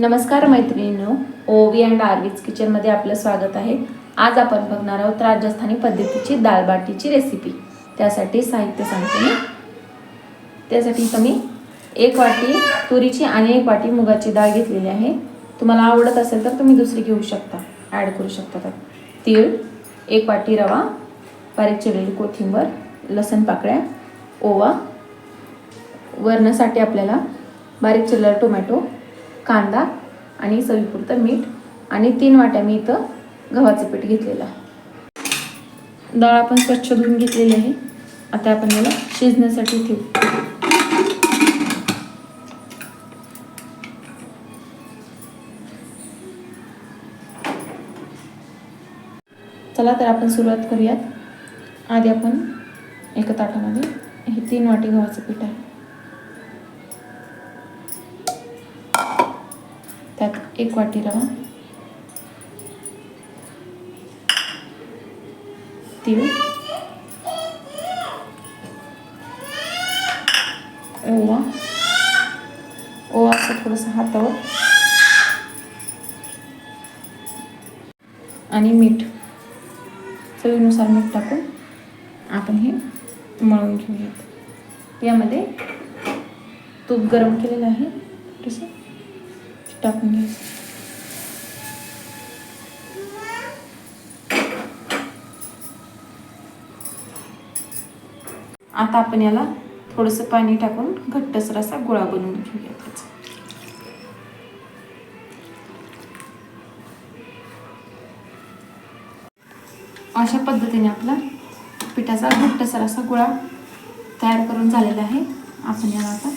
नमस्कार मैत्रिणींनो, ओवी अँड आर्वीज किचनमध्ये आपलं स्वागत आहे। आज आपण बघणार आहोत राजस्थानी पद्धतीची दाल बाटीची रेसिपी। त्यासाठी साहित्य सांगते मी। त्यासाठी मी 1 वाटी तुरीची आणि 1 वाटी मुगाची डाळ घेतलेली आहे। तुम्हाला आवडत असेल तर तुम्ही दुसरी घेऊ शकता, ॲड करू शकता। तीळ, 1 वाटी रवा, बारीक चिरलेली कोथिंबीर, लसूण पाकळ्या, ओवा, वरणासाठी आपल्याला बारीक चिरलेला टोमॅटो, कांदा आणि चवीपुरतं मीठ आणि 3 वाट्या मी इथं गव्हाचं पीठ घेतलेलं आहे। डाळ आपण स्वच्छ धुवून घेतलेली आहे। आता आपण याला शिजण्यासाठी ठेवू। चला तर आपण सुरुवात करूयात। आधी आपण एका ताटामध्ये हे 3 वाटी गव्हाचं पीठ आहे, त्यात 1 वाटी रवा, तीळ, ओवा असं थोडंसं हातावर आणि मीठ, चवीनुसार मीठ टाकून आपण हे मळून घेऊयात। यामध्ये तूप गरम केलेलं आहे, तसं टाकून घ्यायचं। आता आपण याला थोडंसं पाणी टाकून घट्टसर असा गोळा बनवून घेऊया। अशा पद्धतीने आपला पिठाचा घट्टसर असा गोळा तयार करून झालेला आहे। आपण याला आता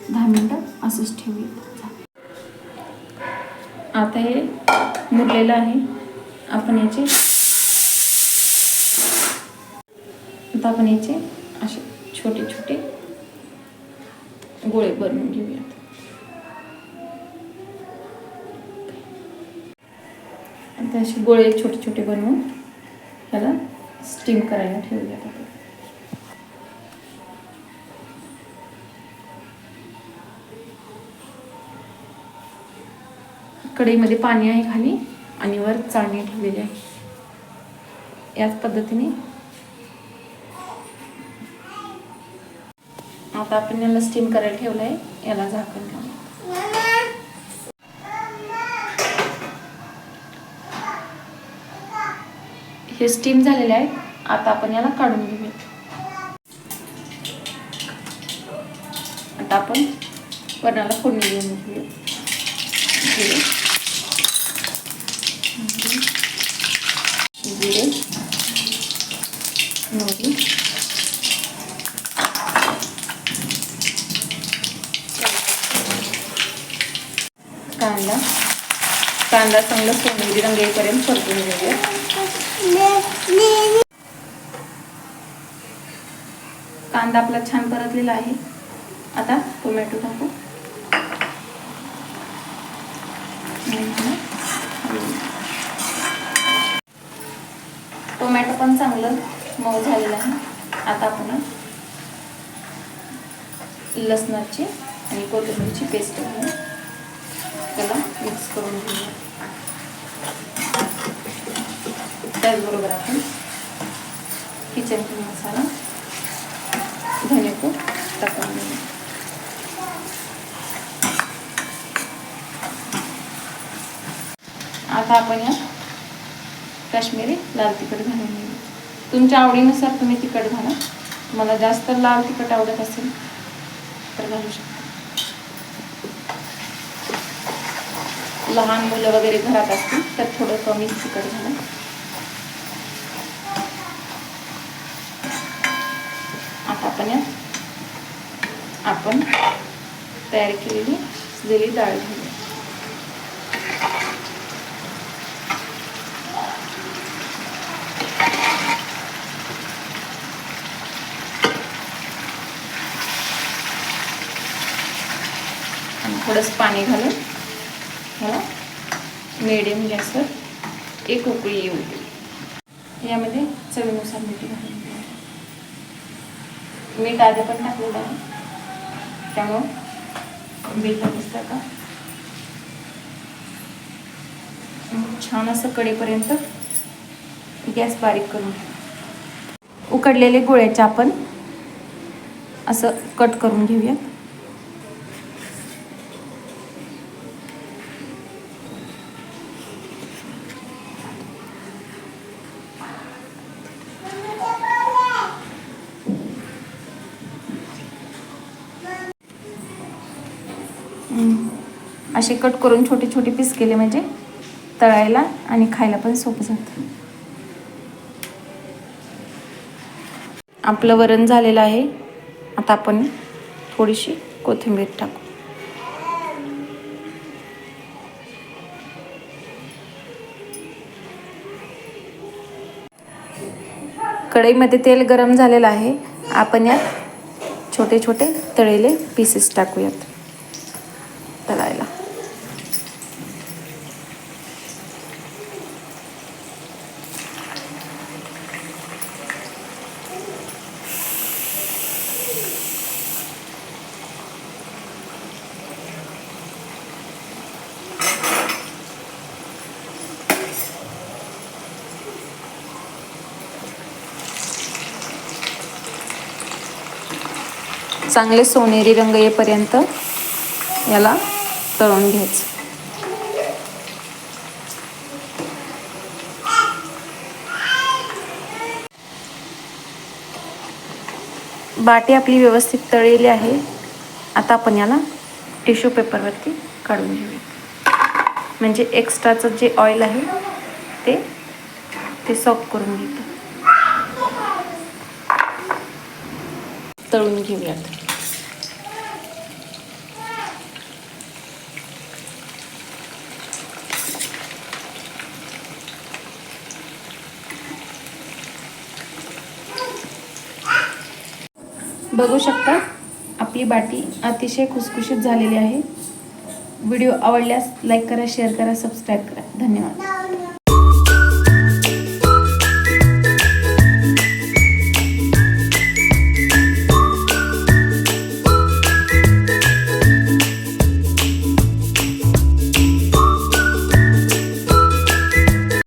10 मिनिटं असंच ठेवूया। आता हे मुरलेलं आहे। आपण याचे असे छोटे छोटे गोळे बनवून घेऊयात। आता असे गोळे छोटे छोटे बनवून त्याला स्टीम करायला ठेवूयात। कढईमध्ये पाणी आहे खाली आणि वर चाळणी ठेवलेली आहे। याच पद्धतीने आता आपण याला स्टीम करायला ठेवलं आहे। याला झाकण ठेवू। हे स्टीम झालेले आहे। आता आपण याला काढून घेऊया। आता आपण वरणाला फोडणी देऊन घेऊया। जिरे, मोहरी, कांदा चांगला सोनेरी रंग येईपर्यंत परतून घेऊया। कांदा आपला छान परतलेला आहे। आता टोमॅटो टाकू। टोमॅटो पण चांगलं मऊ झालेलं आहे। आता आपण लसणाची आणि कोथिंबीरची पेस्ट घालून त्याला मिक्स करून घेऊया। त्याचबरोबर आपण किचन किंग मसाला, धनेपूड टाकून घेऊया। आता आपण या काश्मीरी लाल तिखट घालून घेऊ। तुमच्या आवडीनुसार तुम्ही तिखट घाला। मला जास्त लाल तिखट आवडत असेल तर घालू शकता। लहान मुलं वगैरे घरात असतील तर थोडं कमी तिखट घाला। आता आपण तयार केलेली शिजलेली डाळ घालूया। थोडंसं पाणी घालून ह्याला मीडियम गॅसवर एक उकळी येऊ दे। यामध्ये चवीनुसार मीठ घालून घ्या। मीठ आधी पण टाकलेलं आहे, त्यामुळं मीठ दिसतं का छान असं कडेपर्यंत गॅस बारीक करून उकडलेले गोळ्याचे आपण असं कट करून घेऊयात. असे कट करून छोटे छोटे पीस केले म्हणजे तळायला आणि खायला पण सोपं जातं. आपलं वरण झालेलं आहे. आता आपण थोडीशी कोथिंबीर टाकू. कढईमध्ये तेल गरम झालेलं आहे. आपण यात छोटे छोटे तळलेले पीसेस टाकूयात तळायला. चांगले सोनेरी रंग येईपर्यंत याला तळून घ्यायचं. बाटी आपली व्यवस्थित तळलेली आहे. आता आपण याला टिश्यू पेपरवरती काढून घेऊया. म्हणजे एक्स्ट्राचं जे ऑइल आहे ते सॉक करून घेतो. तळून घेऊयात. बघू शकता आपली बाटी अतिशय खुसखुशीत झालेली आहे. व्हिडिओ आवडल्यास लाईक करा, शेअर करा, सबस्क्राईब करा. धन्यवाद.